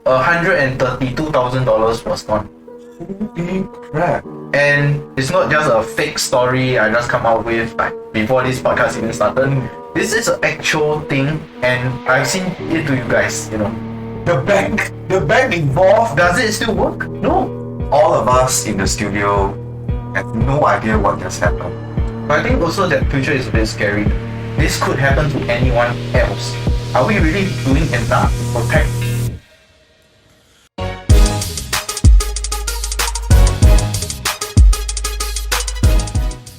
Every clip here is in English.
$132,000 was gone. Holy crap. And it's not just a fake story I just come out with like before this podcast even started. This is an actual thing, and I've seen it to you guys, The bank involved. Does it still work? No. All of us in the studio have no idea what just happened. But I think also that future is a bit scary. This could happen to anyone else. Are we really doing enough to protect?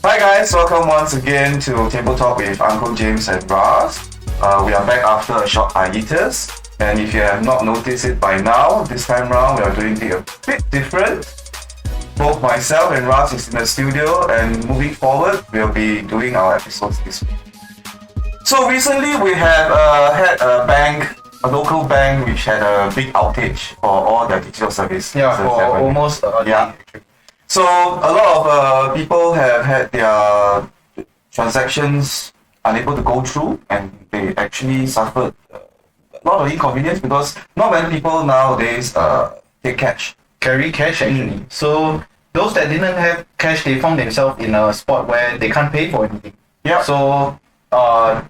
Hi guys, welcome once again to TableTalk with Uncle James and Raz. We are back after a short hiatus, and if you have not noticed it by now, this time round we are doing it a bit different. Both myself and Raz is in the studio, and moving forward, we'll be doing our episodes this week. So recently we have had a local bank which had a big outage for all their digital services. Yeah, for almost yeah. So a lot of people have had their transactions unable to go through, and they actually suffered a lot of inconvenience because not many people nowadays take cash. Carry cash actually. So those that didn't have cash, they found themselves in a spot where they can't pay for anything. Yeah. So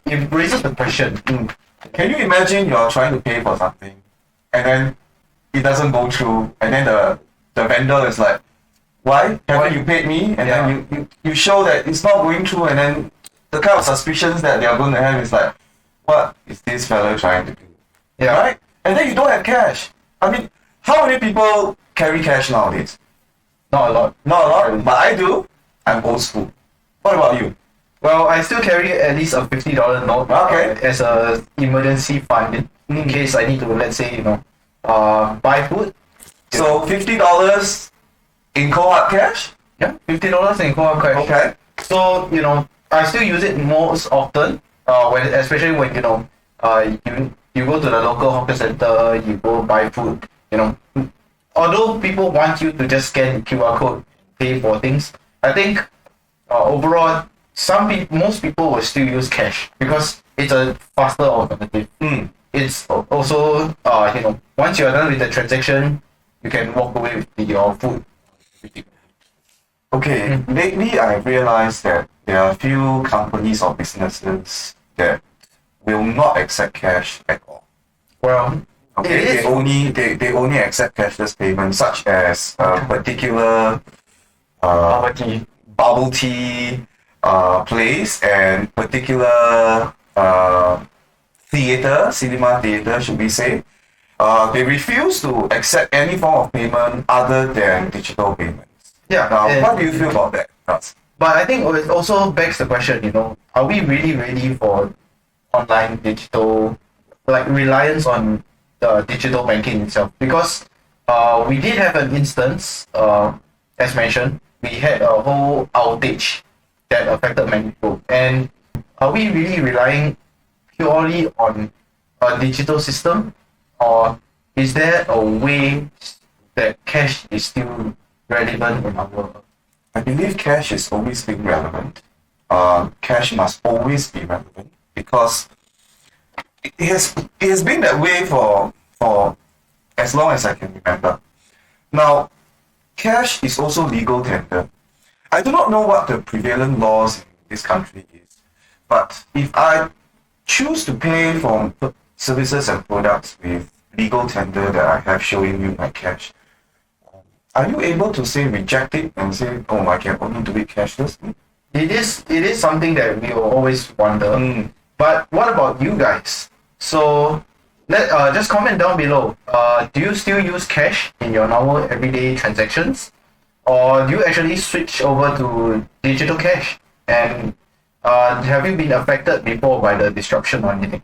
it raises the question. Can you imagine you're trying to pay for something and then it doesn't go through, and then the vendor is like, why haven't you paid me? And then you show that it's not going through, and then the kind of suspicions that they are going to have is like, what is this fellow trying to do? Yeah. Right? And then you don't have cash. I mean, how many people carry cash nowadays? Not a lot. Not a lot, but I do. I'm old school. What about you? Well, I still carry at least a $50 note as a emergency fund in case I need to, let's say, buy food. So $50 in cohort cash? Yeah, $50 in cohort cash. Okay. So I still use it most often. Especially when you go to the local hawker center, you go buy food. Although people want you to just scan QR code, pay for things, I think overall most people will still use cash because it's a faster alternative. It's also once you're done with the transaction, you can walk away with your food. Okay, lately I've realized that there are a few companies or businesses that will not accept cash at all. Well, okay, they only accept cashless payments, such as a particular bubble tea place and particular cinema theater, should we say. They refuse to accept any form of payment other than digital payments. Yeah. Now, what do you feel about that, Raz? But I think it also begs the question, are we really ready for online digital, like reliance on the digital banking itself? Because we did have an instance, as mentioned, we had a whole outage that affected many people. And are we really relying purely on a digital system? Or is there a way that cash is still relevant in our world? I believe cash is always been relevant. Cash must always be relevant because it has been that way for as long as I can remember. Now, cash is also legal tender. I do not know what the prevalent laws in this country is, but if I choose to pay for services and products with legal tender that I have showing you my cash, are you able to say reject it and say, oh, I can only do it cashless? It is something that we will always wonder. But what about you guys? So just comment down below. Do you still use cash in your normal everyday transactions, or do you actually switch over to digital cash? And have you been affected before by the disruption or anything?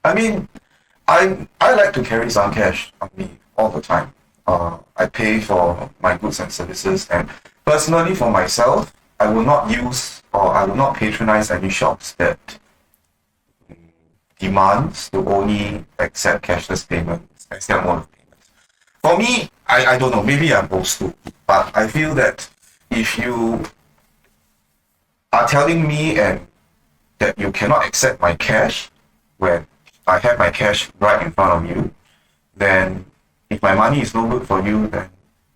I mean, I like to carry some cash on me all the time. I pay for my goods and services, and personally for myself, I will not use or I will not patronize any shops that demands to only accept cashless payments as their mode of payment. For me, I don't know, maybe I'm old school, but I feel that if you are telling me and that you cannot accept my cash when I have my cash right in front of you, then if my money is no good for you, then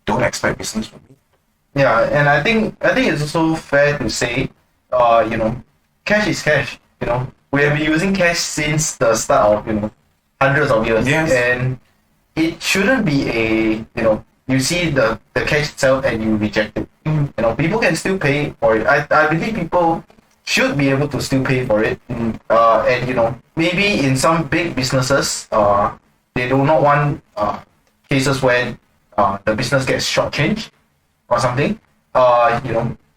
don't expect business from me. Yeah, and I think it's also fair to say, cash is cash. We have been using cash since the start of hundreds of years, Yes. and it shouldn't be you see the cash itself and you reject it. People can still pay for it. I believe people should be able to still pay for it. And maybe in some big businesses, they do not want cases where the business gets shortchanged or something.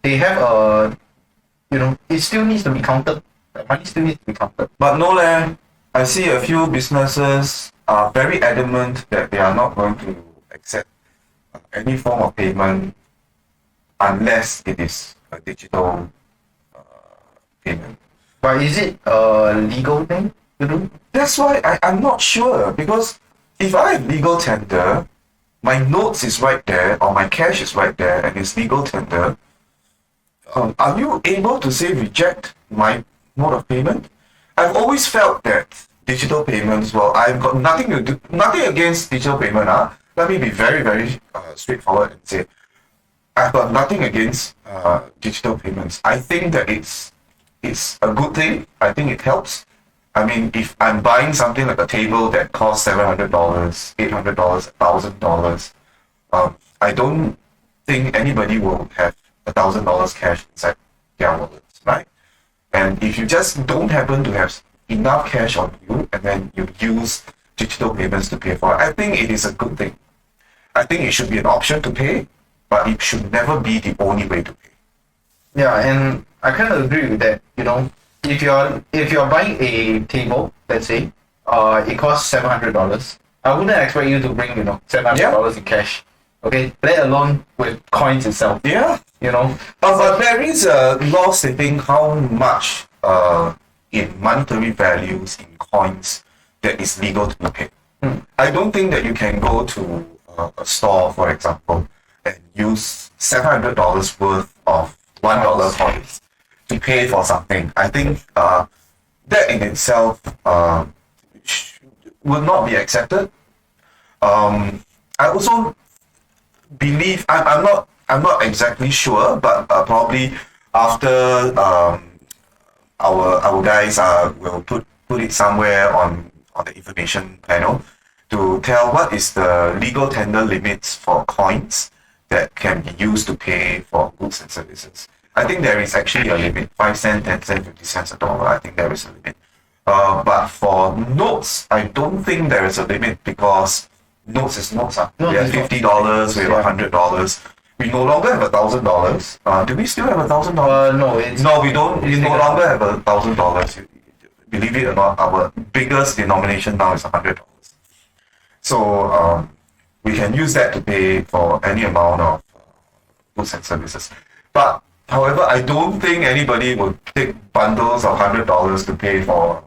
They have it still needs to be counted. The money still needs to be counted. But no leh, I see a few businesses are very adamant that they are not going to accept any form of payment unless it is a digital payment. But is it a legal thing to do? That's why I'm not sure, because if I have legal tender, my notes is right there or my cash is right there and it's legal tender, are you able to say reject my mode of payment? I've always felt that digital payments, well, I've got nothing against digital payment. Let me be very, very straightforward and say, I've got nothing against digital payments. I think that it's a good thing. I think it helps. I mean, if I'm buying something like a table that costs $700, $800, $1,000, I don't think anybody will have $1,000 cash inside their wallets, right? And if you just don't happen to have enough cash on you and then you use digital payments to pay for it, I think it is a good thing. I think it should be an option to pay, but it should never be the only way to pay. Yeah, and I kind of agree with that. If you're buying a table, let's say, it costs $700. I wouldn't expect you to bring $700 in cash. Okay, let alone with coins itself. Yeah. But there is a law stating how much in monetary values in coins that is legal to be paid. I don't think that you can go to a store, for example, and use $700 worth of $1 coins to pay for something. I think that in itself would not be accepted. I also believe I'm not exactly sure, but probably after our guys will put it somewhere on the information panel to tell what is the legal tender limits for coins that can be used to pay for goods and services. I think there is actually a limit, 5 cents, 10 cents, 50 cents, a dollar. I think there is a limit. But for notes, I don't think there is a limit because notes is notes. We have $50, we have $100. We no longer have $1,000. Do we still have $1,000? No, we don't. We no longer have $1,000. Believe it or not, our biggest denomination now is $100. So we can use that to pay for any amount of goods and services. But however, I don't think anybody would take bundles of $100 to pay for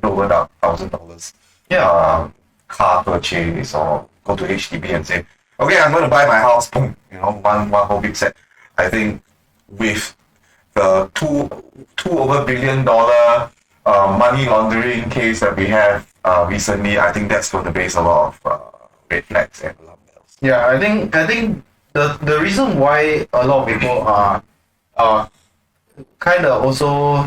over $1,000. Car purchase or go to HDB and say, okay, I'm going to buy my house. Boom, one whole big set. I think with the two over $2 billion money laundering case that we have recently, I think that's going to raise a lot of red flags and alarm bells. Yeah, I think the reason why a lot of people are kind of also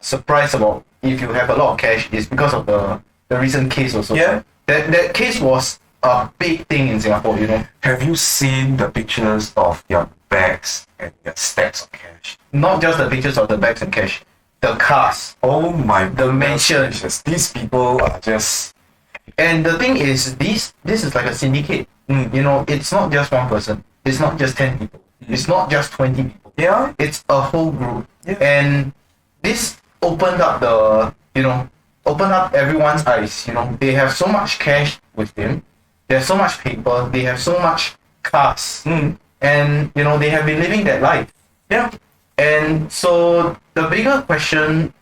surprised about if you have a lot of cash is because of the recent case also. Yeah. That case was a big thing in Singapore, Have you seen the pictures of their bags and their stacks of cash? Not just the pictures of the bags and cash, the cars. Oh my The mansion. These people are just... And the thing is, this is like a syndicate. It's not just one person. It's not just 10 people. It's not just 20 people. Yeah. It's a whole group. Yeah. And this opened up everyone's eyes. They have so much cash with them. They have so much paper. They have so much cars. And, they have been living that life. Yeah. And so the bigger question,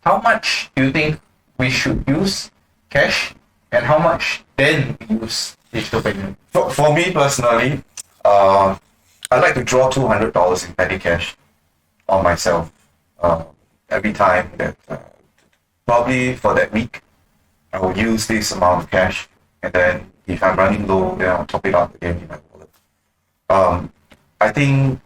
how much do you think we should use cash and how much then we use digital payment? For me personally, I like to draw $200 in petty cash on myself every time that probably for that week I will use this amount of cash, and then if I'm running low, then I'll top it up again in my wallet. I think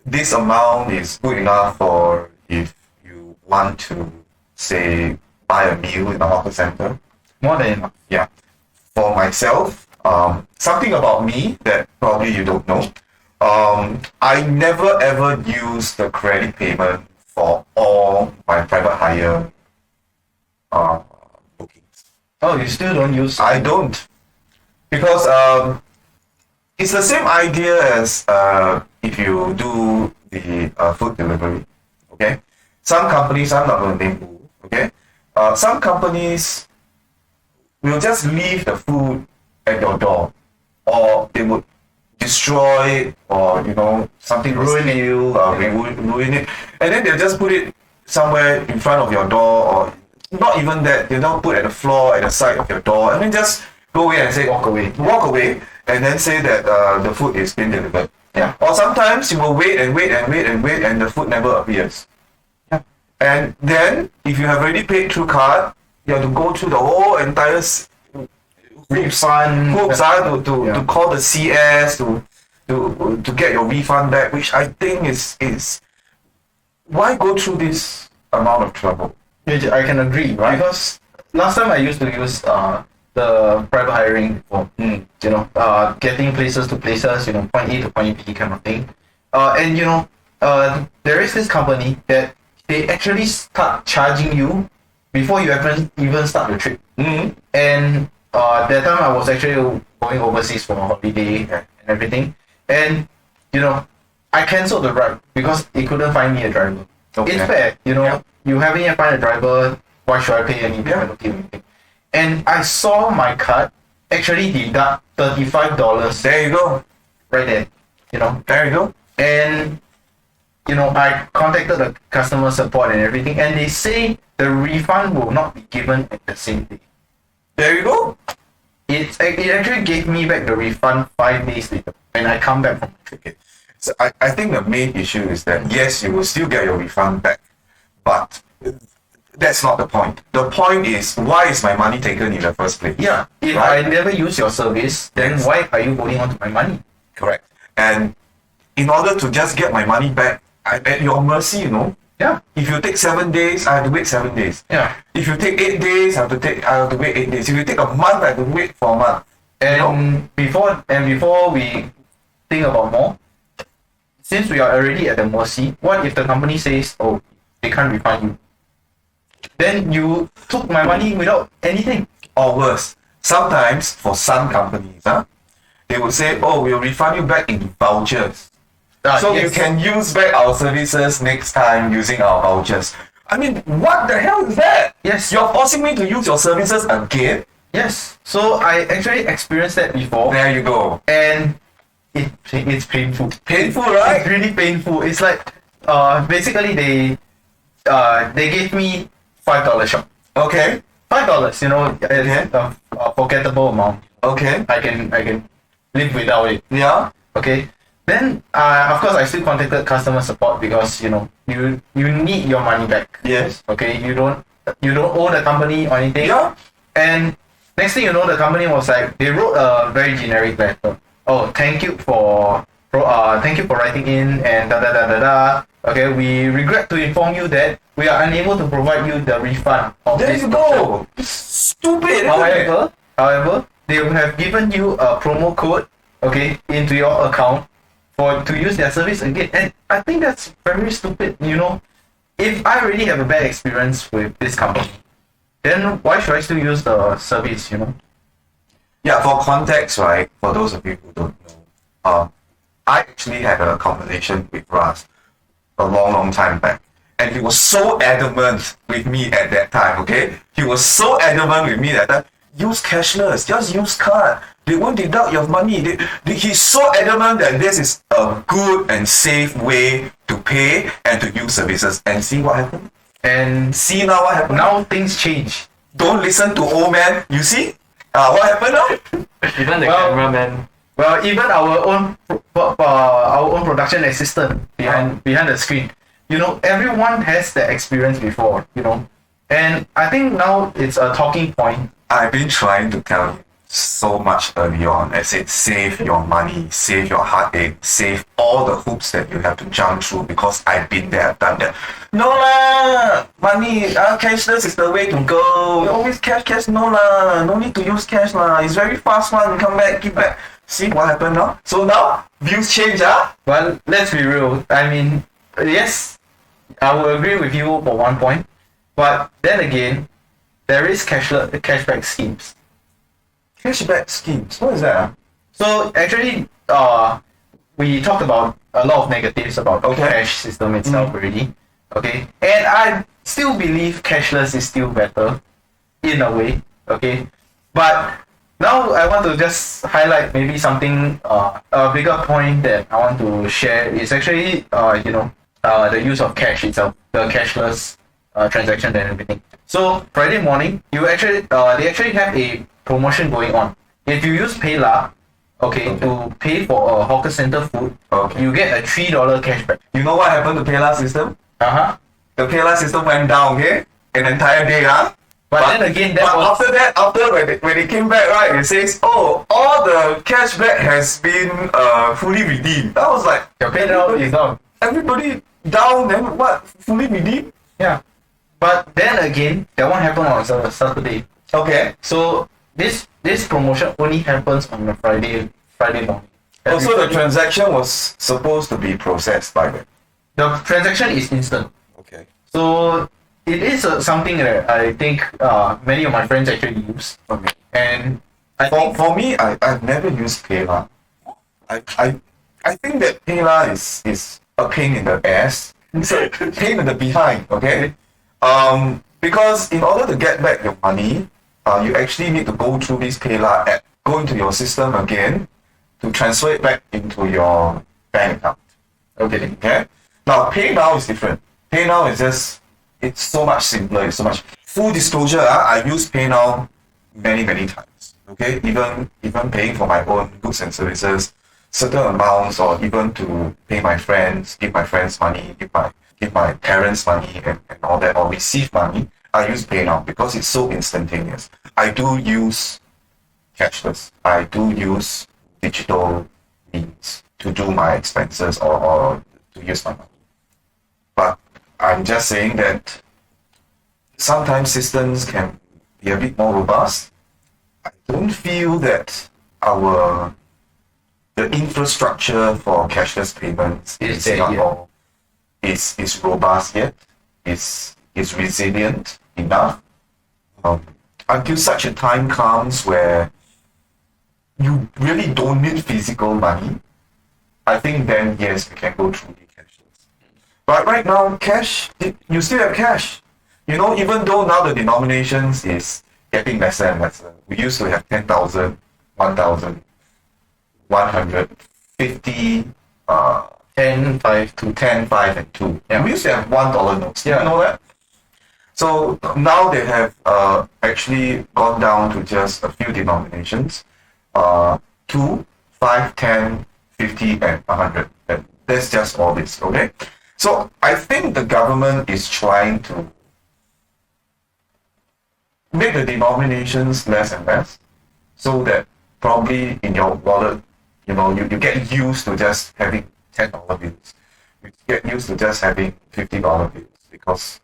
this amount is good enough for if you want to, say, buy a meal in a hawker center. More than enough. Yeah. For myself, something about me that probably you don't know. I never ever use the credit payment for all my private hire bookings. Oh, you still don't use? I don't, because it's the same idea as if you do the food delivery. Okay, some companies, I'm not going to name who. Okay, some companies will just leave the food at your door, or they would destroy it, or something Ruin it. ruin it, and then they'll just put it somewhere in front of your door, or not even that, they don't put at the floor at the side of your door, and then just go away and say Walk away. and then say that the food is being delivered. Yeah. Or sometimes you will wait and wait and wait and wait, and the food never appears. Yeah. And then if you have already paid through card, you have to go through the whole entire Refund. hoops to call the CS to get your refund back, which I think is why go through this amount of trouble? Which I can agree, Right. because last time I used to use the private hiring for getting places to places, point A to point B kind of thing. And there is this company that they actually start charging you before you even start the trip. And that time I was actually going overseas for a holiday and everything, and I cancelled the ride because it couldn't find me a driver. Okay. It's fair, you haven't yet find a driver. Why should I pay any penalty or anything? And I saw my card actually deduct $35 There you go. right there. There you go. And I contacted the customer support and everything, and they say the refund will not be given at the same day. There you go. It actually gave me back the refund 5 days later when I come back from my trip. Okay. So I think the main issue is that yes, you will still get your refund back, but that's not the point. The point is, why is my money taken in the first place? Yeah, if Right. I never use your service, then Yes. why are you holding on to my money? Correct. And in order to just get my money back, I'm at your mercy, Yeah, If you take 7 days, I have to wait 7 days. yeah. If you take 8 days, I have to wait 8 days. If you take a month, I have to wait for a month. And before we think about more, since we are already at the mercy, what if the company says, oh, they can't refund you? Then you took my money without anything. Or worse, sometimes for some companies, they would say, oh, we'll refund you back in vouchers. So Yes. you can use back our services next time using our vouchers. I mean, what the hell is that? Yes. You're forcing me to use your services again? Yes. So I actually experienced that before, There you go. and it's painful. Painful, It's right? really painful. It's like basically they gave me $5 shop. Okay. $5, it's a forgettable amount. Okay. I can live without it. Yeah. Okay. Then of course I still contacted customer support because you need your money back. Yes. Okay. You don't owe the company or anything. Yeah. And next thing you know, the company was like, they wrote a very generic letter. Oh, thank you for writing in and da da da da da. Okay, we regret to inform you that we are unable to provide you the refund of There this you voucher." go. Stupid. Isn't it? However, they will have given you a promo code, okay, into your account to use their service again. And I think that's very stupid. If I already have a bad experience with this company, then why should I still use the service? Yeah, for context, right? For those of you who don't know, I actually had a conversation with Raz a long time back, and he was so adamant with me at that time. Okay, he was so adamant with me that use cashless, just use card. They won't deduct your money. He's so adamant that this is a good and safe way to pay and to use services. And see what happened? And See now what happened? now things change. Don't listen to old man. You see? What happened now? Even the Well- cameraman. Well, even our own production assistant behind the screen, everyone has that experience before, and I think now it's a talking point. I've been trying to tell you. so much early on. I said, save your money, save your heartache, save all the hoops that you have to jump through because I've been there, I've done that. No lah, money, cashless is the way to go. You always cash, no lah, no need to use cash lah. It's very fast one, come back, give back. See what happened now? So now, views change, Well, let's be real. I mean, yes, I will agree with you for one point, but then again, there is cashback schemes. Cashback schemes, what is that? So actually, we talked about a lot of negatives about the cash system itself already. Okay, and I still believe cashless is still better, in a way. Okay, but now I want to just highlight maybe something, a bigger point that I want to share is actually, the use of cash itself, the cashless transaction and everything. So Friday morning, they actually have a promotion going on. If you use PayLah, to pay for a hawker center food, you get a $3 cashback. You know what happened to PayLah system? The PayLah system went down, okay? An entire day, But then again, after when it came back, right, it says, oh, all the cashback has been fully redeemed. I was like, your PayLah is down. Everybody down, then what? Fully redeemed? Yeah. But then again, that one happened on Saturday. Okay. So this promotion only happens on a Friday morning. Also, the transaction was supposed to be processed by then. The transaction is instant. Okay. So it is something that I think many of my friends actually use. Okay. And for me, I've never used PayLah. I think that PayLah is a pain in the ass. It's a pain in the behind, okay? Because in order to get back your money, you actually need to go through this PayLah app, go into your system again to transfer it back into your bank account. Okay? Now, PayNow is different. PayNow is it's so much simpler, it's so much. Full disclosure, I use PayNow many times, okay? Even paying for my own goods and services, certain amounts, or even to pay my friends, give my friends money, give my parents money and all that, or receive money, I use PayNow because it's so instantaneous. I do use cashless. I do use digital means to do my expenses or to use my money. But I'm just saying that sometimes systems can be a bit more robust. I don't feel that the infrastructure for cashless payments in Singapore is robust yet, is resilient enough. Until such a time comes where you really don't need physical money, I think then yes, we can go through the cashless. But right now, cash, you still have cash. Even though now the denominations is getting lesser and lesser. We used to have 10,000, 1,000, 150, 10, 5, 2. 10, 5, and 2. Yeah. We used to have $1 notes. Do you know that? So now they have actually gone down to just a few denominations. 2, 5, 10, 50, and 100. That's just all this, okay? So I think the government is trying to make the denominations less and less so that probably in your wallet, you get used to just having $10 bills. You get used to just having $50 bills because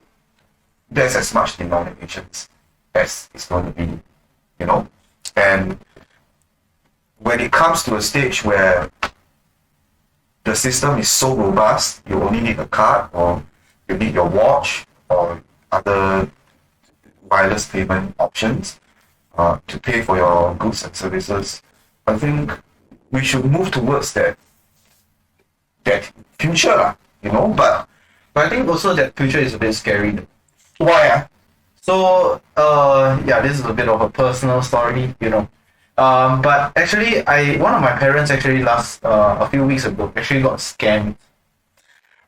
there's as much denominations as it's going to be, And when it comes to a stage where the system is so robust, you only need a card or you need your watch or other wireless payment options to pay for your goods and services. I think we should move towards that future, but I think also that future is a bit scary. Why? So, this is a bit of a personal story, But actually, one of my parents actually a few weeks ago actually got scammed.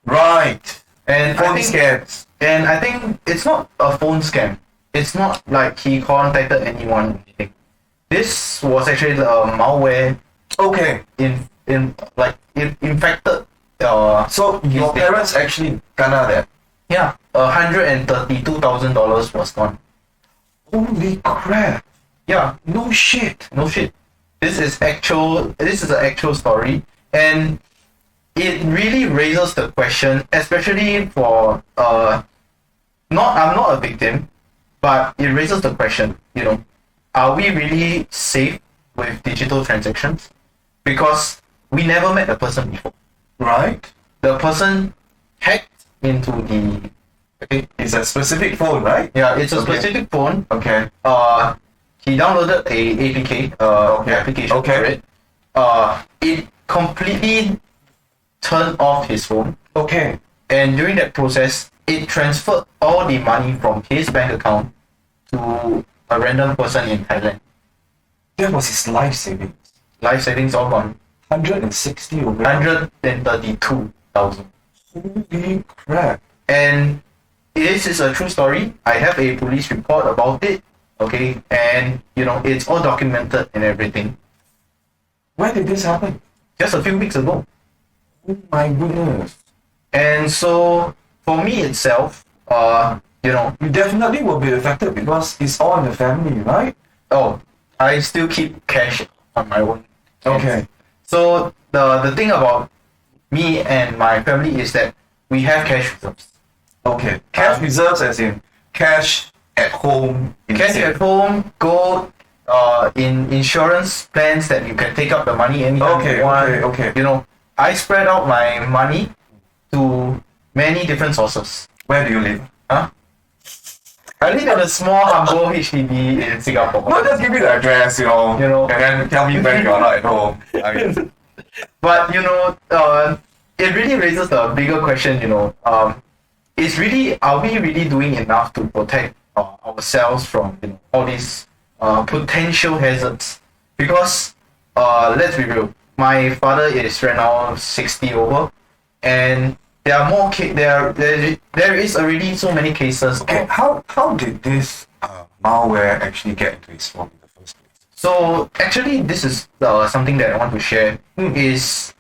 Right. And phone scams. And I think it's not a phone scam. It's not like he contacted anyone or anything. This was actually the malware. Okay. Infected. So your parents actually kena that. Yeah, $132,000 was gone. Holy crap! Yeah, No shit. no shit. This is actual. This is an actual story, and it really raises the question, especially for not I'm not a victim, but it raises the question. Are we really safe with digital transactions? Because we never met the person before. Right? The person hacked into the. Okay. It's a specific phone, right? Yeah, it's a Okay. specific phone. Okay. He downloaded a APK, application Okay. for it. It completely turned off his phone, Okay. and during that process, it transferred all the money from his bank account to a random person in Thailand. That was his life savings. Life savings all gone. 160 over. 132,000. Holy crap. And this is a true story. I have a police report about it. Okay, and it's all documented and everything. When did this happen? Just a few weeks ago. Oh my goodness. And so for me itself, You definitely will be affected because it's all in the family, right? oh, I still keep cash on my own. Okay. So the thing about me and my family is that we have cash reserves. Okay. Cash reserves as in cash at home. Cash at home, gold, in insurance plans that you can take out the money anytime Okay, you want. okay, okay. I spread out my money to many different sources. Where do you live? Huh? I live in a small, humble HDB in Singapore. No, just give me the address, and then tell me when you're not at home. I mean, But it really raises the bigger question. Are we really doing enough to protect ourselves from all these potential hazards? Because let's be real, my father is right now 60 over, and there are more there is already so many cases. okay, how did this malware actually get into his phone in the first place? So actually, this is something that I want to share. Is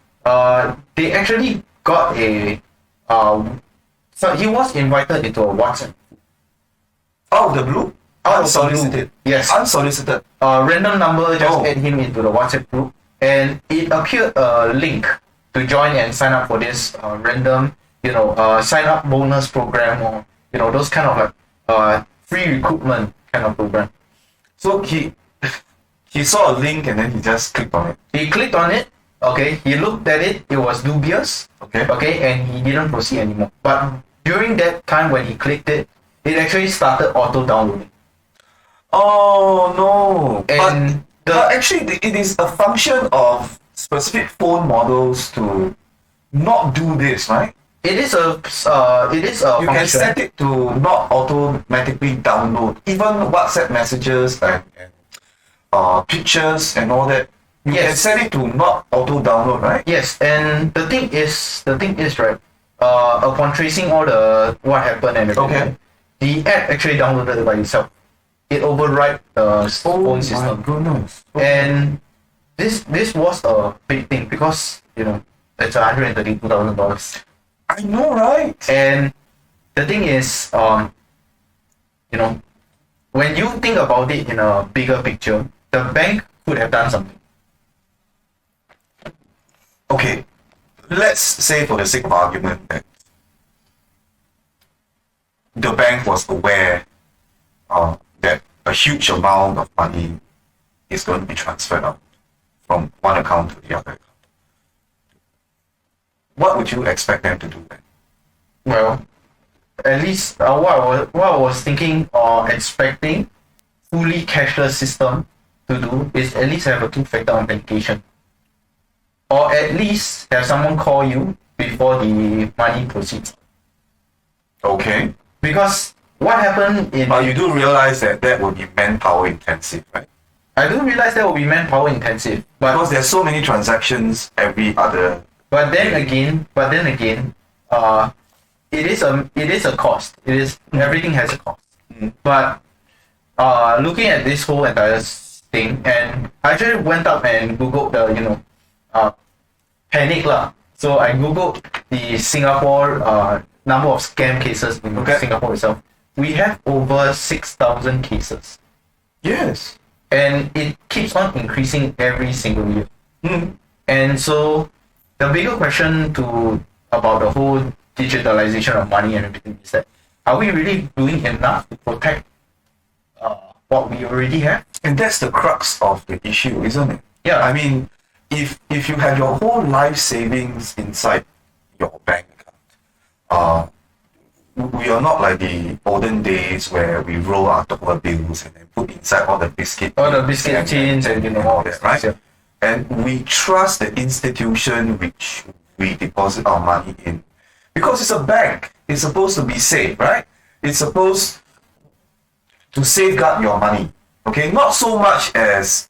they actually got a so he was invited into a WhatsApp. Out of the blue? Out of the blue. Unsolicited. Yes. Unsolicited. A random number just Oh. add him into the WhatsApp group, and it appeared a link to join and sign up for this random sign up bonus program, or those kind of like free recruitment kind of program. So he saw a link and then he just clicked on it. He clicked on it. Okay, he looked at it. It was dubious. Okay. Okay, and he didn't proceed anymore. But during that time when he clicked it, it actually started auto downloading. Oh no. And But actually it is a function of specific phone models to not do this, right? it is a You can function. set it to not automatically download even WhatsApp messages and pictures and all that. You can Yes. set it to not auto download, right? Yes, and the thing is right. Upon tracing all the what happened and everything, Okay. the app actually downloaded it by itself. It override the phone system, goodness. and this was a big thing because it's $132,000. I know, right? And the thing is, when you think about it in a bigger picture, the bank could have done something. Okay, let's say for the sake of argument that the bank was aware that a huge amount of money is going to be transferred out from one account to the other account. What would you expect them to do then? Well, at least what I was thinking or expecting fully cashless system to do is at least have a two-factor authentication, or at least have someone call you before the money proceeds. Okay, Because what happened in but you do realize that that will be manpower intensive, right? I do realize that will be manpower intensive, Because but there's so many transactions every other. then again, it is a cost. It is everything has a cost. Mm. But looking at this whole entire thing, and I actually went up and googled the panic lah. So I googled the Singapore number of scam cases in Okay. Singapore itself. We have over 6,000 cases. Yes. and it keeps on increasing every single year. Mm. And so the bigger question to about the whole digitalization of money and everything is that, are we really doing enough to protect what we already have? And that's the crux of the issue, isn't it? Yeah. I mean, if you have your whole life savings inside your bank account, uh, we are not like the olden days where we roll our dollar bills and then put inside all the biscuit Tins and all that, right? Yeah. And we trust the institution which we deposit our money in, because it's a bank. It's supposed to be safe, right? It's supposed to safeguard your money. Okay, not so much as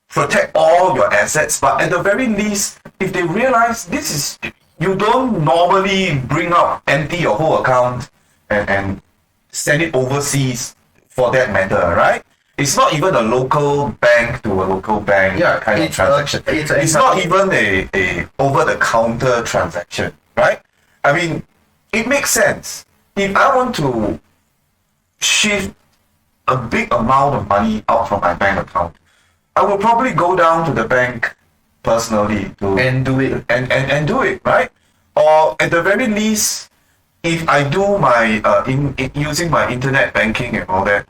protect all your assets, but at the very least, if they realize this is, you don't normally bring out, empty your whole account and send it overseas for that matter, right? It's not even a local bank to a local bank kind of transaction. It's not even a over-the-counter transaction, right? I mean, it makes sense. If I want to shift a big amount of money out from my bank account, I will probably go down to the bank personally to and do it and do it, right? Or at the very least, if I do my using my internet banking and all that,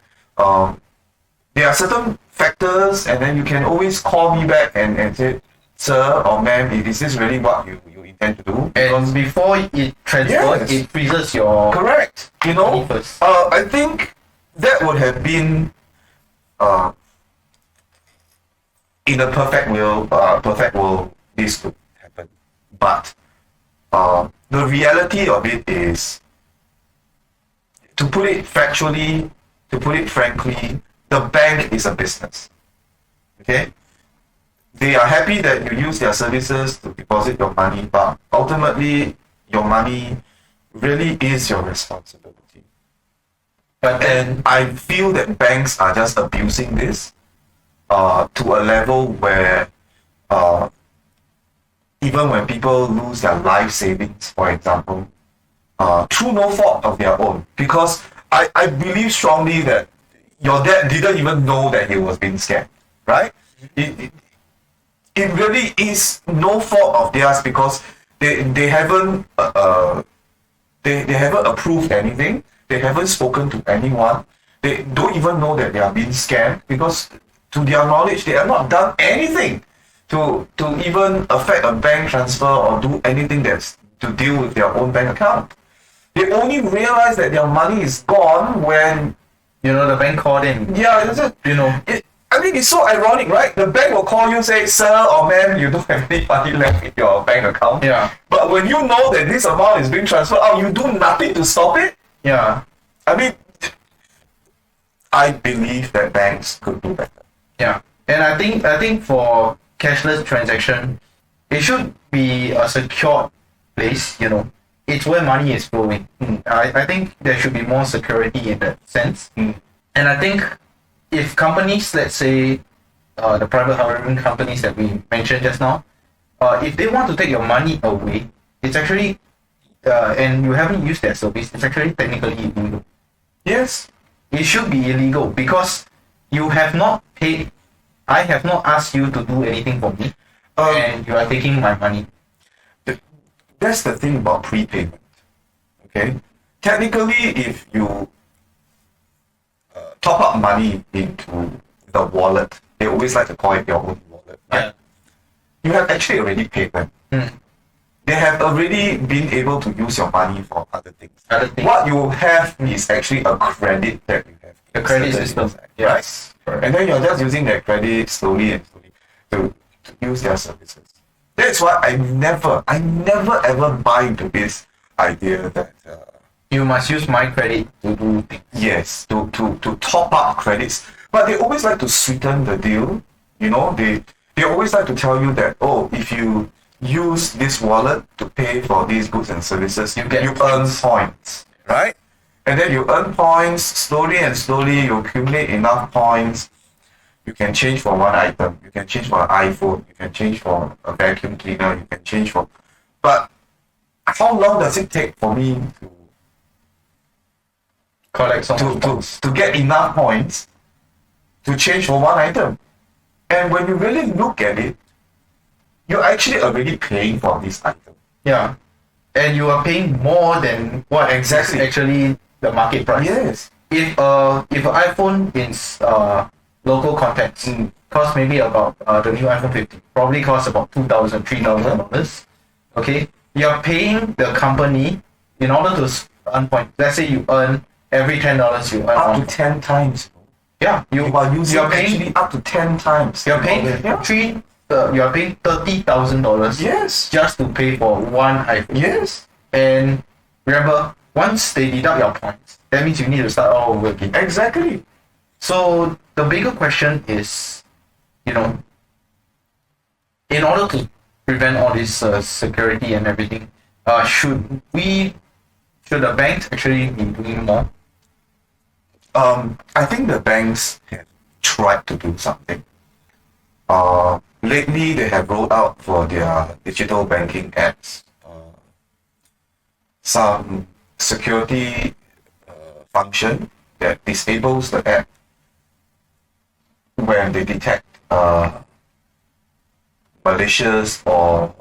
there are certain factors, and then you can always call me back and say, sir or ma'am, is this really what you intend to do? And before it transfers, it freezes your correct. You know, first. I think that would have been in a perfect world, this could happen. But the reality of it is, to put it factually, to put it frankly, the bank is a business. Okay? They are happy that you use their services to deposit your money, but ultimately, your money really is your responsibility. And I feel that banks are just abusing this to a level where even when people lose their life savings, for example, through no fault of their own, because I believe strongly that your dad didn't even know that he was being scammed, right? It really is no fault of theirs, because they haven't they haven't approved anything. They haven't spoken to anyone. They don't even know that they are being scammed, because to their knowledge, they have not done anything to even affect a bank transfer or do anything that's to deal with their own bank account. They only realize that their money is gone when the bank called in. Yeah, that's it. I mean, it's so ironic, right? The bank will call you and say, sir or ma'am, you don't have any money left in your bank account. Yeah. But when you know that this amount is being transferred out, you do nothing to stop it. Yeah. I mean, I believe that banks could do better. Yeah. And I think for cashless transaction, it should be a secured place, It's where money is flowing. I think there should be more security in that sense. And I think if companies, let's say the private hiring companies that we mentioned just now, if they want to take your money away, it's actually, and you haven't used their service, it's actually technically illegal. Yes. It should be illegal because you have not paid, I have not asked you to do anything for me, and you are taking my money. That's the thing about prepayment. Okay? Technically, if you top up money into the wallet, they always like to call it your own wallet, right? Yeah. You have actually already paid them. They have already been able to use your money for other things. What you have is actually a credit that you have. The credit system. Right? And then you're just using that credit slowly to use their services. That's why I never ever buy into this idea that you must use my credit to do things. Yes, to top up credits. But they always like to sweeten the deal. They always like to tell you that, if you use this wallet to pay for these goods and services, you earn points, right? And then you earn points slowly and slowly. You accumulate enough points. You can change for one item. You can change for an iPhone. You can change for a vacuum cleaner. You can change for... But how long does it take for me collect so much to, points. to get enough points to change for one item. And when you really look at it, you're actually already paying for this item. Yeah, and you are paying more than what Exactly. is actually the market price. Yes. If an iPhone in local context costs maybe about the new iPhone 15 probably costs about $2,000-$3,000. Okay, you're paying the company in order to earn points. Let's say you earn every $10 you earn Up one to 10 times. Yeah, You are using you're paying actually up to 10 times. you're paying Yeah. you're paying $30,000 Yes. just to pay for one iPhone. Yes. And remember, once they deduct your points, that means you need to start all over again. Exactly. So the bigger question is, you know, in order to prevent all this security and everything, should the banks actually be doing more? I think the banks have tried to do something. Lately, they have rolled out for their digital banking apps some security function that disables the app when they detect malicious or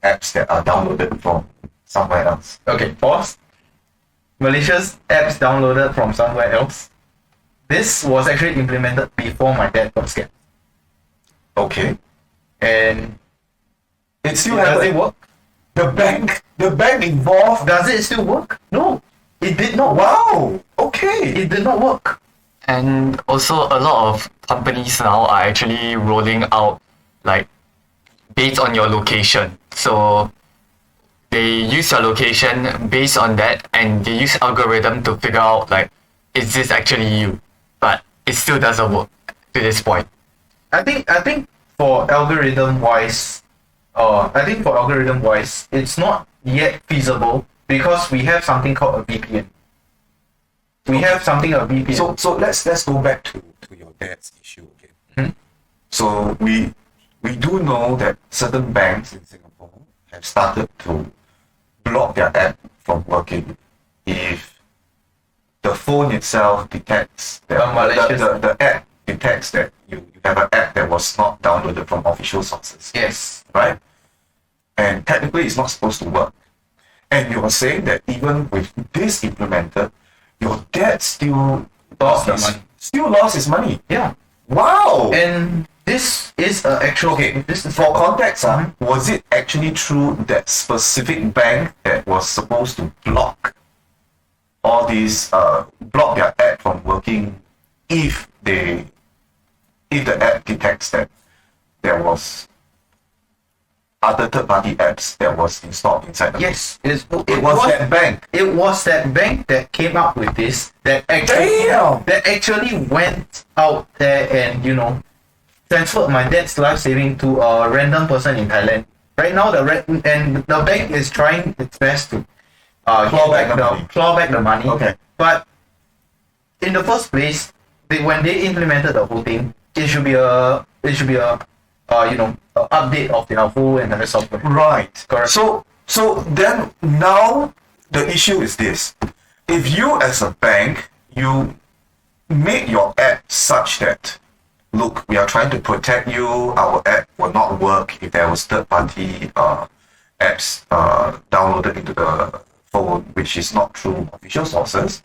apps that are downloaded from somewhere else. Okay, pause. Malicious apps downloaded from somewhere else. This was actually implemented before my dad got scammed. Okay. And It still does it happened. work? The bank involved. Does it still work? No, it did not work. Wow. Okay. It did not work. And also a lot of companies now are actually rolling out like based on your location. So they use your location based on that and they use algorithm to figure out like is this actually you? But it still doesn't work to this point. I think for algorithm wise, it's not yet feasible because we have something called a VPN. We have something a VPN. So let's go back to your dad's issue again. So we do know that certain banks in Singapore have started to block their app from working if the phone itself detects that the app detects that you have an app that was not downloaded from official sources. Yes. Right? And technically it's not supposed to work. And you are saying that even with this implemented, your dad still Lost the money. Still lost his money. Yeah. Wow. And this is actual. Okay, This is for context, was it actually true that specific bank that was supposed to block all these block their app from working if the app detects that there was other third-party apps that was installed inside the Yes, it was that bank. It was that bank that came up with this that actually went out there and transferred my dad's life saving to a random person in Thailand. Right now, the bank is trying its best to claw back the money. Okay. But in the first place, when they implemented the whole thing, it should be a update of their whole entire software. Right. Correct. So then now the issue is this. If you as a bank, you make your app such that, look, we are trying to protect you, our app will not work if there was third-party apps downloaded into the phone, which is not through official sources,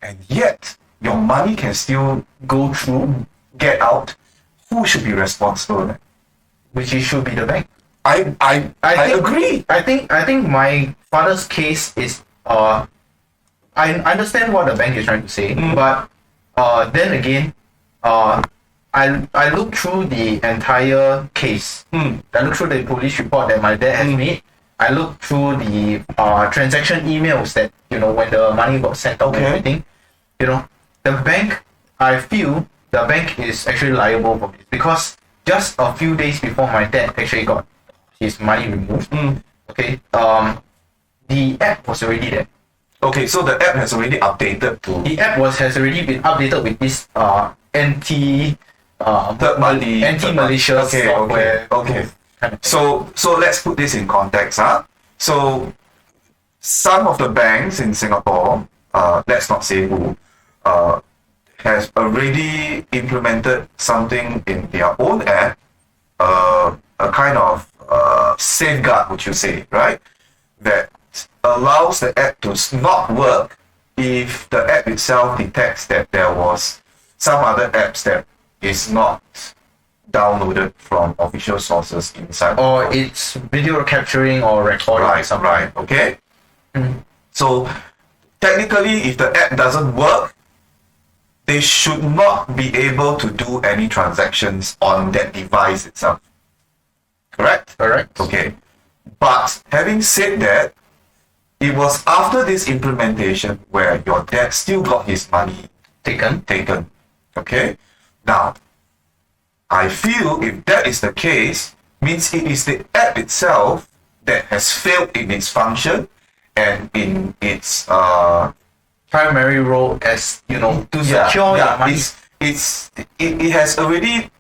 and yet your money can still go through, get out, who should be responsible then? Which it should be the bank. I agree. I think my father's case is I understand what the bank is trying to say, but then again, I looked through the entire case. I looked through the police report that my dad has made. I looked through the transaction emails that when the money got sent out and everything. The bank. I feel the bank is actually liable for this because just a few days before my dad actually got his money removed. Okay. The app was already there. Okay, so the app has already updated to The app has already been updated with this third-party anti-malicious software. Okay. kind of thing. So let's put this in context, So some of the banks in Singapore let's not say who, uh, has already implemented something in their own app, a kind of safeguard, would you say, right? That allows the app to not work if the app itself detects that there was some other apps that is not downloaded from official sources inside. Or it's video capturing or recording. Right, okay? So technically, if the app doesn't work, they should not be able to do any transactions on that device itself. Correct? Correct. Okay. But having said that, it was after this implementation where your dad still got his money Taken. Okay? Now, I feel if that is the case, means it is the app itself that has failed in its function and in its Primary role as, to secure your money. it has already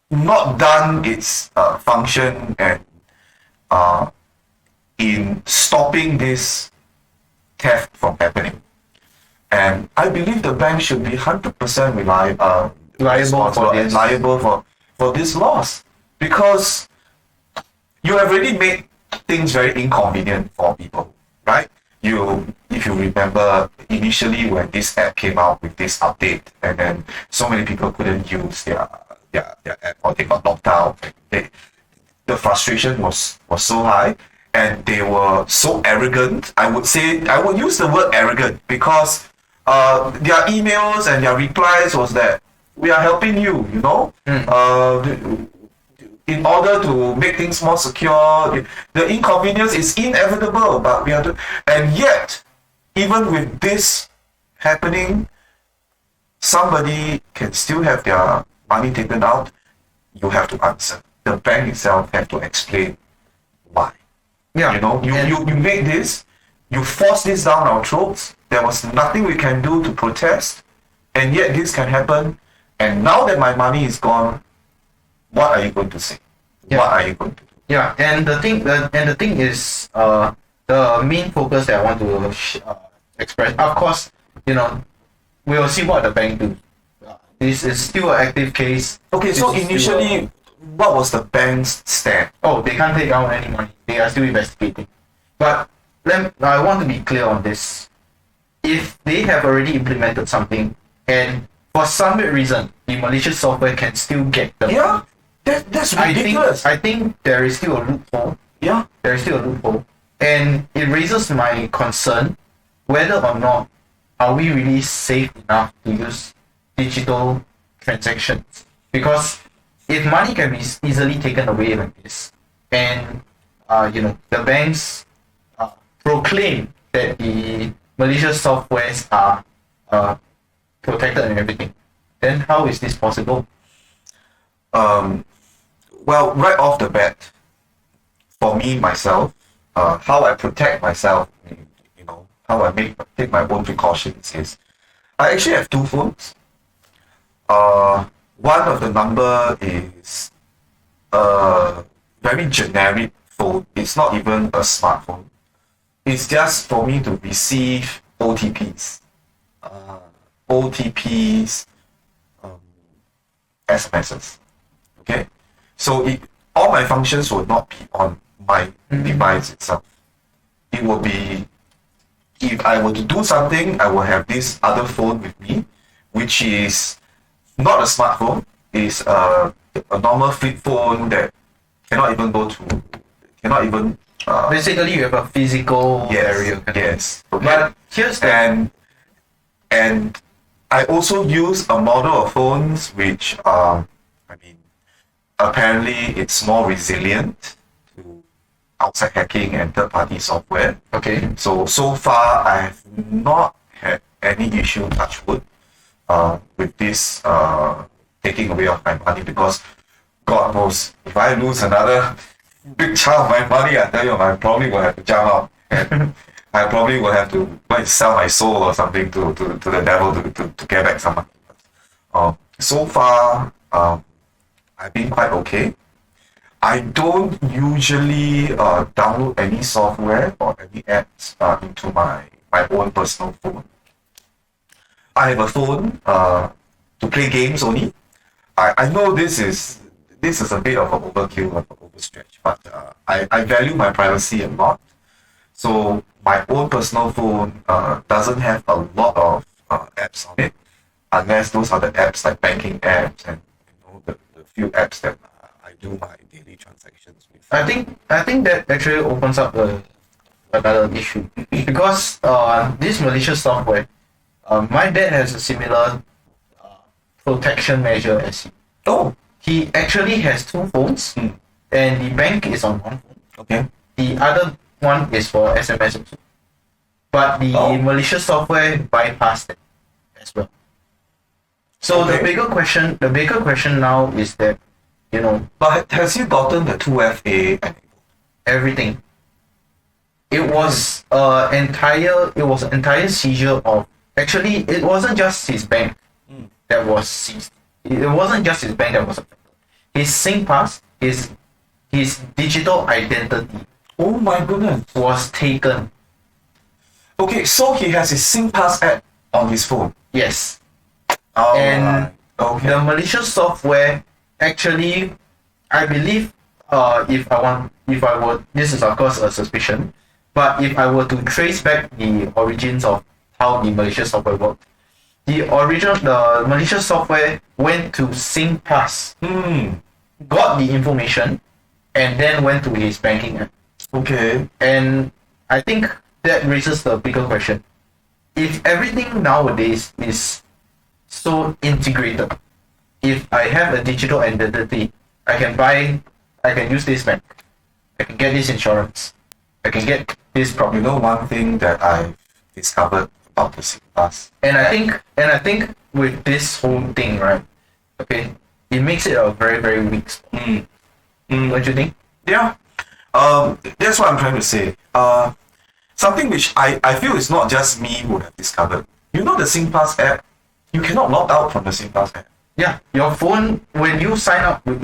not done its function and in stopping this theft from happening. And I believe the bank should be 100% liable for this loss, because you have already made things very inconvenient for people, right? If you remember initially when this app came out with this update, and then so many people couldn't use their app or they got locked out. The frustration was so high, and they were so arrogant. I would use the word arrogant because their emails and their replies was that we are helping you, in order to make things more secure. The inconvenience is inevitable, but and yet, even with this happening, somebody can still have their money taken out. You have to answer. The bank itself have to explain why. Yeah. You make this, you force this down our throats. There was nothing we can do to protest, and yet this can happen. And now that my money is gone, what are you going to say? Yeah. What are you going to do? Yeah, and the thing is, the main focus that I want to express. Of course, we'll see what the bank do. This is still an active case. Okay, so initially, what was the bank's stand? Oh, they can't take out any money. They are still investigating. But I want to be clear on this. If they have already implemented something, and for some reason the malicious software can still get the money, that's ridiculous. I think there is still a loophole. Yeah. There is still a loophole. And it raises my concern whether or not are we really safe enough to use digital transactions. Because if money can be easily taken away like this, and the banks proclaim that the malicious softwares are protected and everything, then how is this possible? Well, right off the bat, for me myself, how I protect myself, how I take my own precautions is, I actually have two phones. One of the number is a very generic phone. It's not even a smartphone. It's just for me to receive OTPs. SMSs. Okay? So all my functions will not be on my device itself. It will be, if I were to do something, I will have this other phone with me, which is not a smartphone. It's a normal flip phone that cannot even Basically, you have a physical area. Yes. Okay. But here's the and I also use a model of phones which apparently it's more resilient to outside hacking and third-party software. Okay. So far I have not had any issue, touch wood, with this taking away of my money, because God knows, if I lose another big chunk of my money, I tell you, I probably will have to jump out, and I probably will have to sell my soul or something to the devil to get back some money. So far, I've been quite okay. I don't usually download any software or any apps into my my own personal phone. I have a phone to play games only. I know this is a bit of an overkill, of an overstretch, but I value my privacy a lot. So my own personal phone doesn't have a lot of apps on it, unless those are the apps like banking apps and the few apps that I do my daily transactions with. I think that actually opens up another issue because this malicious software, my dad has a similar protection measure as you. Oh, He actually has two phones, and the bank is on one phone. okay. The other one is for SMS also. But the malicious software bypassed it as well. So Okay. the bigger question now is that, But has he gotten the 2FA enabled? everything. It was an entire seizure of. Actually, it wasn't just his bank that was seized. It wasn't just his bank that was affected. His SingPass, his digital identity Oh my goodness. was taken. Okay, so he has his SingPass app on his phone. Yes. Oh, And okay. the malicious software actually, I believe, this is of course a suspicion, but if I were to trace back the origins of how the malicious software worked, the malicious software went to SingPass, got the information, and then went to his banking app. Okay. And I think that raises the bigger question. If everything nowadays is so integrated, if I have a digital identity, I can use this bank, I can get this insurance, I can get this property. You know one thing that I've discovered about the SingPass? And I think with this whole thing, right? Okay, it makes it a very, very weak spot. Don't you think? Yeah. That's what I'm trying to say. Something which I feel is not just me who have discovered. You know the SingPass app, you cannot log out from the SingPass app. Yeah, your phone, when you sign up with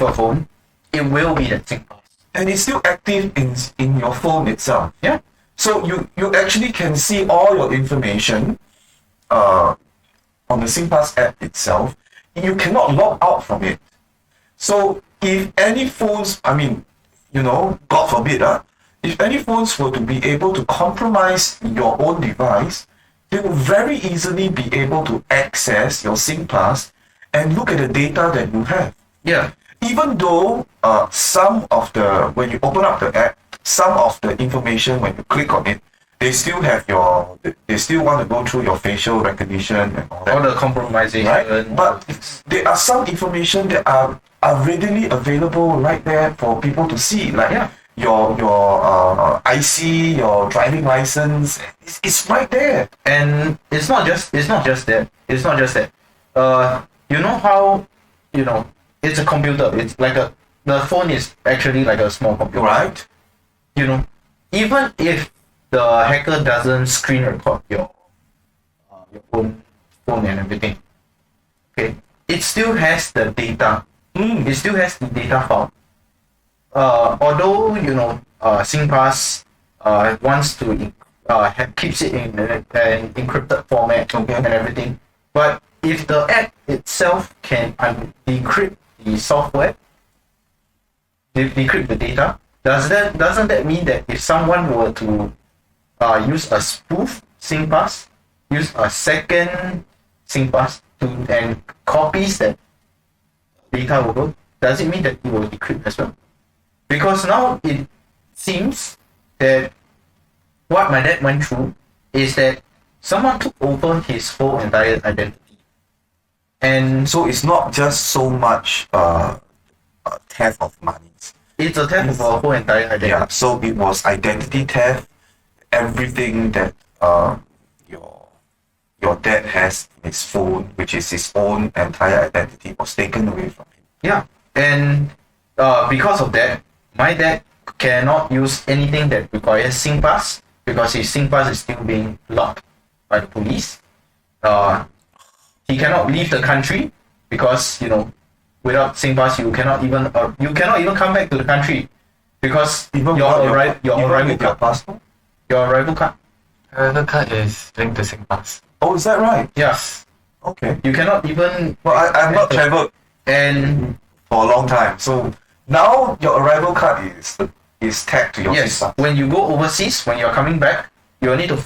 a phone, it will be that SingPass. And it's still active in your phone itself. Yeah. So you actually can see all your information on the SingPass app itself. You cannot log out from it. So if any phones, God forbid, if any phones were to be able to compromise your own device, they will very easily be able to access your SingPass and look at the data that you have. Yeah. Even though when you open up the app, some of the information when you click on it, they still want to go through your facial recognition and all that. All the compromisation. Right? But there are some information that are readily available right there for people to see, like your IC, your driving license. It's right there. And it's not just that. You know how, it's a computer. It's like the phone is actually like a small computer. Right? Even if the hacker doesn't screen record your own phone and everything, okay, it still has the data. It still has the data file. Although SingPass wants to keeps it in an encrypted format and everything, but if the app itself can decrypt the software, decrypt the data, doesn't that mean that if someone were to use a spoof SingPass, use a second SingPass and copies that data over, does it mean that it will decrypt as well? Because now it seems that what my dad went through is that someone took over his whole entire identity. And So it's not just so much theft of money. it's a theft of a whole entire identity. Yeah, so it was identity theft. Everything that your dad has in his phone, which is his own entire identity, was taken away from him. Yeah. And because of that, my dad cannot use anything that requires SingPass because his SingPass is still being locked by the police. He cannot leave the country because without SingPass you cannot even come back to the country because Even your without arrival your card, passport. your arrival card. Arrival card is linked to SingPass. Oh, is that right? Yes. Okay. You cannot even. Well, I've not traveled And for a long time, so now your arrival card is tagged to your yes, SingPass. when you go overseas, when you're coming back, you will need to.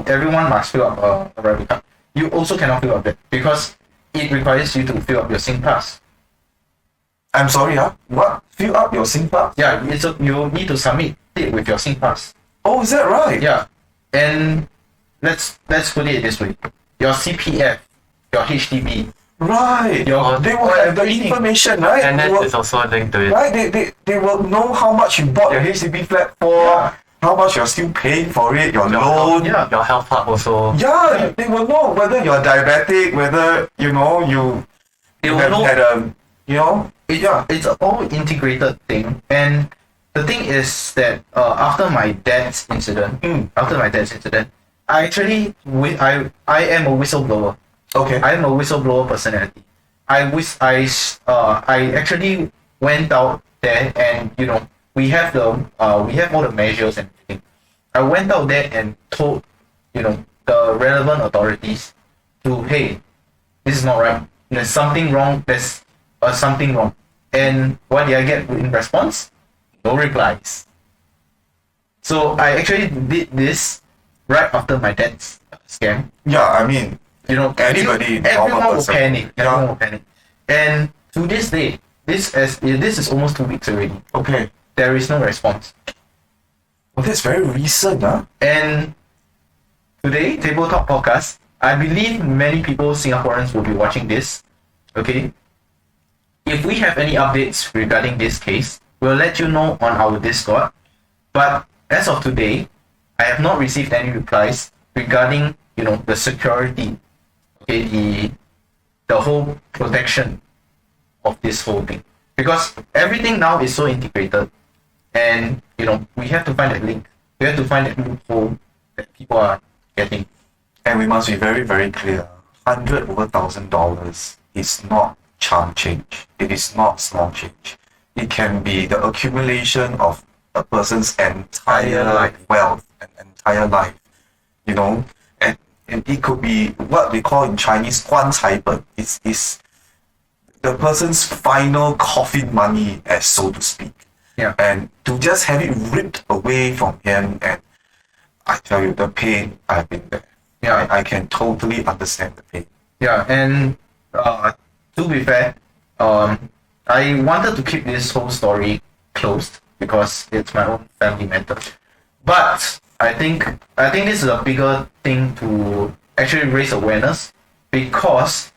Everyone must fill up a arrival card. You also cannot fill up that because it requires you to fill up your SingPass. I'm sorry, what? Fill up your SingPass? Yeah, you need to submit it with your SingPass. Oh, is that right? Yeah, and let's put it this way: your CPF, your HDB, Right. Your- They will have the everything. information, right? And They that will, is also linked to it. right? They will know how much you bought your HDB flat for, Yeah. how much you're still paying for it, your Your loan. Yeah. Your health hub also. Yeah, they will know whether you're diabetic, whether you They will have know. had a It's all integrated thing, and the thing is that after my dad's incident, I actually I am a whistleblower. okay. I am a whistleblower personality. I actually went out there and we have all the measures and everything. I went out there and told the relevant authorities to, hey, this is not right. There's something wrong. There's something wrong. And what did I get in response? No replies. So I actually did this right after my dad's scam. Yeah, I mean, Anybody, normal everyone will person. panic. Yeah. Everyone will panic. And to this day, this is almost 2 weeks already. okay. There is no response. Well, that's very recent, huh? And today, TableTalk podcast, I believe many people, Singaporeans, will be watching this. Okay. If we have any updates regarding this case, we'll let you know on our Discord. But as of today, I have not received any replies regarding the security, okay, the whole protection of this whole thing, because everything now is so integrated, and we have to find that link. We have to find that loophole that people are getting. And we must be very, very clear. $100,000 is not chump change. It is not small change. It can be the accumulation of a person's entire life. wealth and entire life. And it could be what we call in Chinese 棺材本. It's the person's final coffin money, as so to speak. Yeah. And to just have it ripped away from him, and I tell you, the pain, I've been there. Yeah. I can totally understand the pain. Yeah, and to be fair, I wanted to keep this whole story closed because it's my own family matter. But I think this is a bigger thing to actually raise awareness, because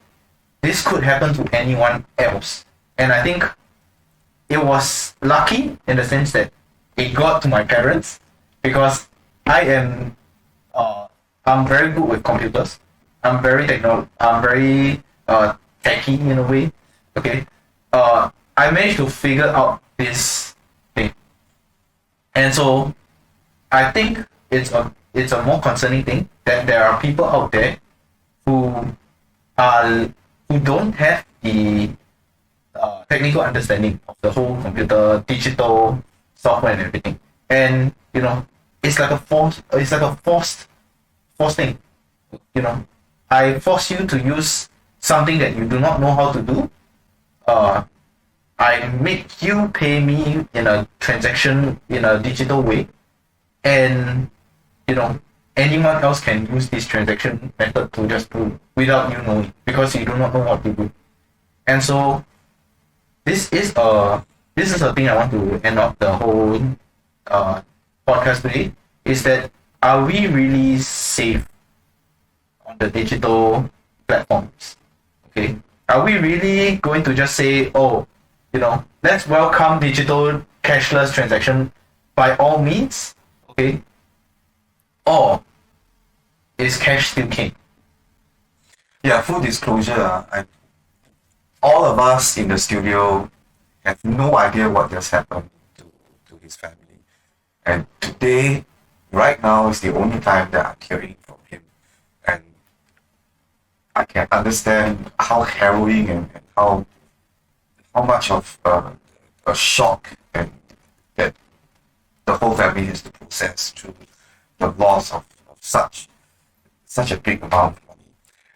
this could happen to anyone else. And I think it was lucky in the sense that it got to my parents, because I'm very good with computers. I'm very techy in a way. Okay. I managed to figure out this thing. And so I think it's a more concerning thing that there are people out there who don't have the technical understanding of the whole computer, digital software and everything. And it's like a forced thing. I force you to use something that you do not know how to do. I make you pay me in a transaction in a digital way, and anyone else can use this transaction method to just do without you knowing, because you do not know what to do. And so this is a thing I want to end up the whole podcast today, is that are we really safe on the digital platforms? Okay, are we really going to just say, oh, let's welcome digital cashless transaction by all means? Okay, or is cash still king? Yeah, full disclosure, all of us in the studio have no idea what just happened to his family. And today, right now, is the only time that I'm hearing from him. And I can understand how harrowing and how much of a shock and that the whole family has to process through the loss of such a big amount of money.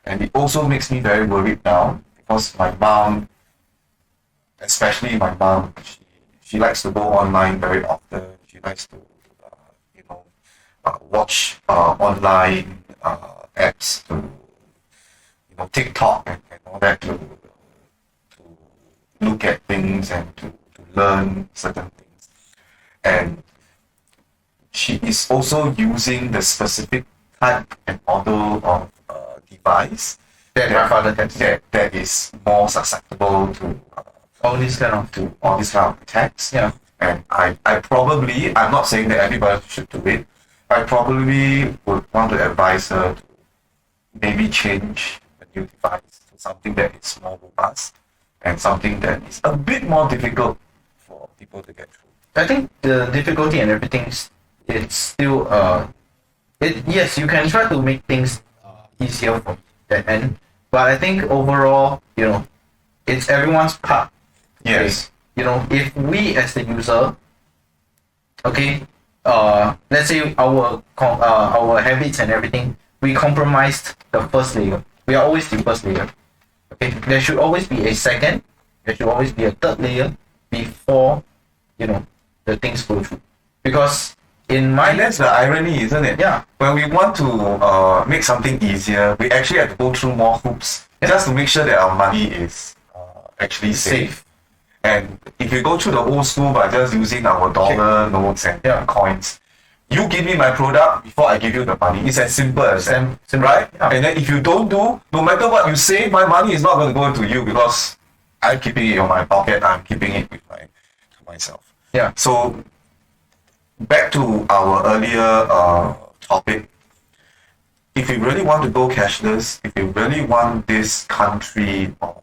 And it also makes me very worried now because my mom, especially my mom, she likes to go online very often. She likes to, watch online apps, to, TikTok and all that to look at things and to learn certain things. And she is also using the specific type and model of device That my father can that is more susceptible to all this kind of all these kind of attacks. Yeah. And I probably, I'm not saying that everybody should do it, I probably would want to advise her to maybe change a new device to something that is more robust and something that is a bit more difficult for people to get through. I think the difficulty and everything it's still yes, you can try to make things easier from that end, but I think overall, it's everyone's part. Yes. If we as the user, okay, let's say our habits and everything, we compromised the first layer. We are always the first layer. Okay, there should always be a second. There should always be a third layer before the things go through. Because in my And that's the irony, isn't it? Yeah. When we want to make something easier, we actually have to go through more hoops just to make sure that our money is actually safe. And if we go through the old school by just using our dollar notes and coins, you give me my product before I give you the money. It's as simple as that, right? Yeah. And then if you don't do, no matter what you say, my money is not going to go to you because I'm keeping it in my pocket. I'm keeping it with to myself. Yeah. So back to our earlier topic. If you really want to go cashless, if you really want this country, or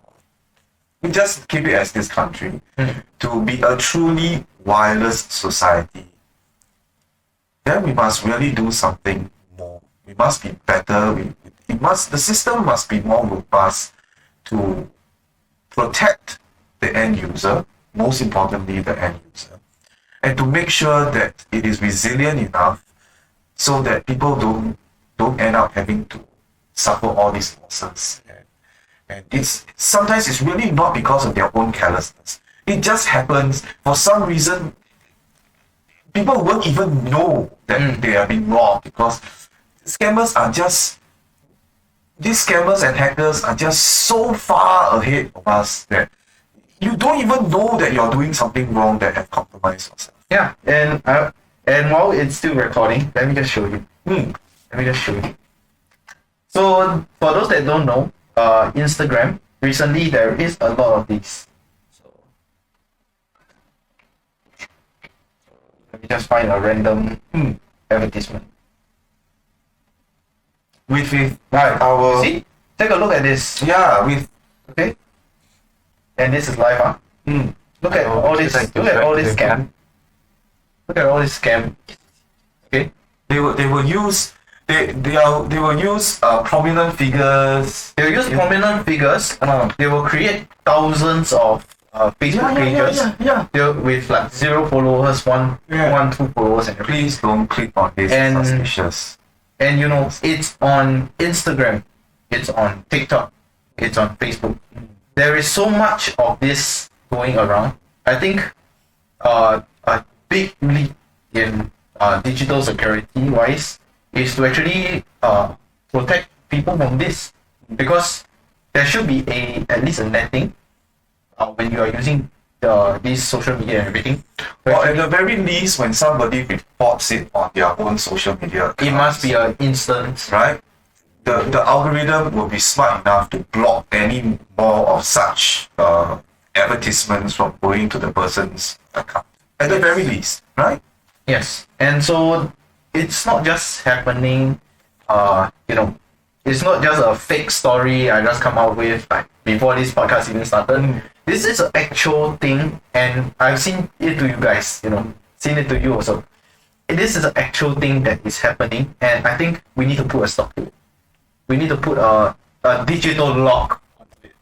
we just keep it as this country, to be a truly wireless society, then we must really do something more. We must be better. The system must be more robust to protect the end user, most importantly the end user, and to make sure that it is resilient enough so that people don't end up having to suffer all these losses. And sometimes it's really not because of their own carelessness. It just happens for some reason. People won't even know that they are being robbed because these scammers and hackers are just so far ahead of us that you don't even know that you're doing something wrong that have compromised yourself. Yeah, and while it's still recording, let me just show you. Let me just show you. So for those that don't know, Instagram, recently there is a lot of these. So let me just find a random advertisement. With Right, our see? Take a look at this. with Okay? And this is live, huh? Look at all this. Look at all this scam. Look at all this scam. Okay? they will use prominent figures. They will use prominent figures. They will create thousands of Facebook pages. They'll with like 0 followers, one, 2 followers, and everything. Please don't click on this. And- It's suspicious. And it's on Instagram, it's on TikTok, it's on Facebook. There is so much of this going around. I think a big leap in digital security wise is to actually protect people from this, because there should be at least a netting when you are using these social media and everything. Or at the very least, when somebody reports it on their own social media accounts, It must be an instant. right? The algorithm will be smart enough to block any more of such advertisements from going to the person's account. At the very least, right? Yes, and so it's not just happening. It's not just a fake story I just come out with like before this podcast even started. This is an actual thing, and I've seen it to you guys. Seen it to you also. This is an actual thing that is happening, and I think we need to put a stop to it. We need to put a digital lock onto it.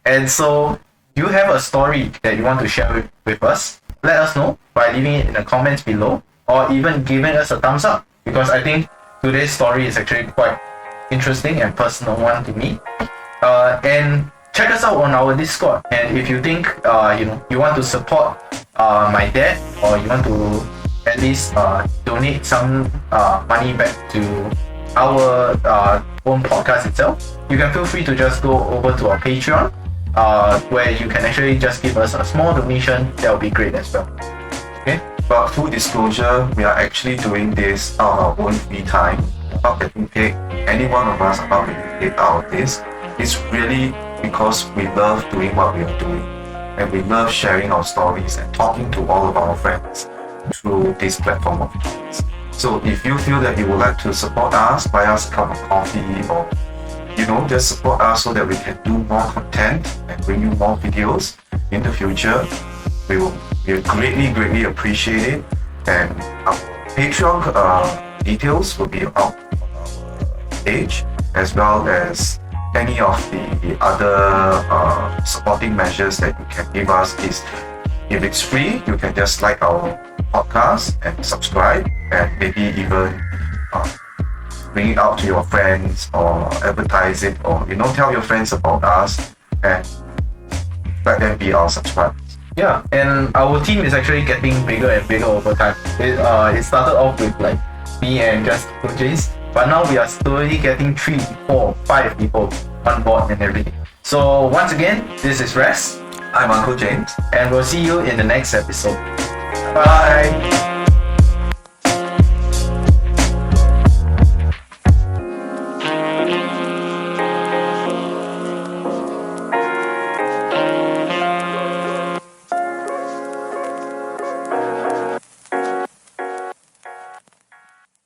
And so, you have a story that you want to share with us? Let us know by leaving it in the comments below, or even giving us a thumbs up. Because I think today's story is actually quite interesting and personal one to me. And check us out on our Discord. And if you think you want to support my dad, or you want to at least donate some money back to our own podcast itself, you can feel free to just go over to our Patreon, where you can actually just give us a small donation. That will be great as well. Okay, but full disclosure, we are actually doing this out of our own free time. We're not getting paid. Any one of us are not getting paid out of this. It's really because we love doing what we are doing, and we love sharing our stories and talking to all of our friends through this platform of ours. So if you feel that you would like to support us, buy us a cup of coffee, or just support us so that we can do more content and bring you more videos in the future, we greatly appreciate it. And our Patreon details will be out on our page, as well as any of the other supporting measures that you can give us. Is if it's free, you can just like our podcast and subscribe, and maybe even bring it out to your friends, or advertise it, or tell your friends about us and let them be our subscribers. Yeah, and our team is actually getting bigger and bigger over time. It started off with like me and just James, but now we are slowly getting 3, 4, 5 people on board and everything. So once again, this is Raz. I'm Uncle James, and we'll see you in the next episode. Bye.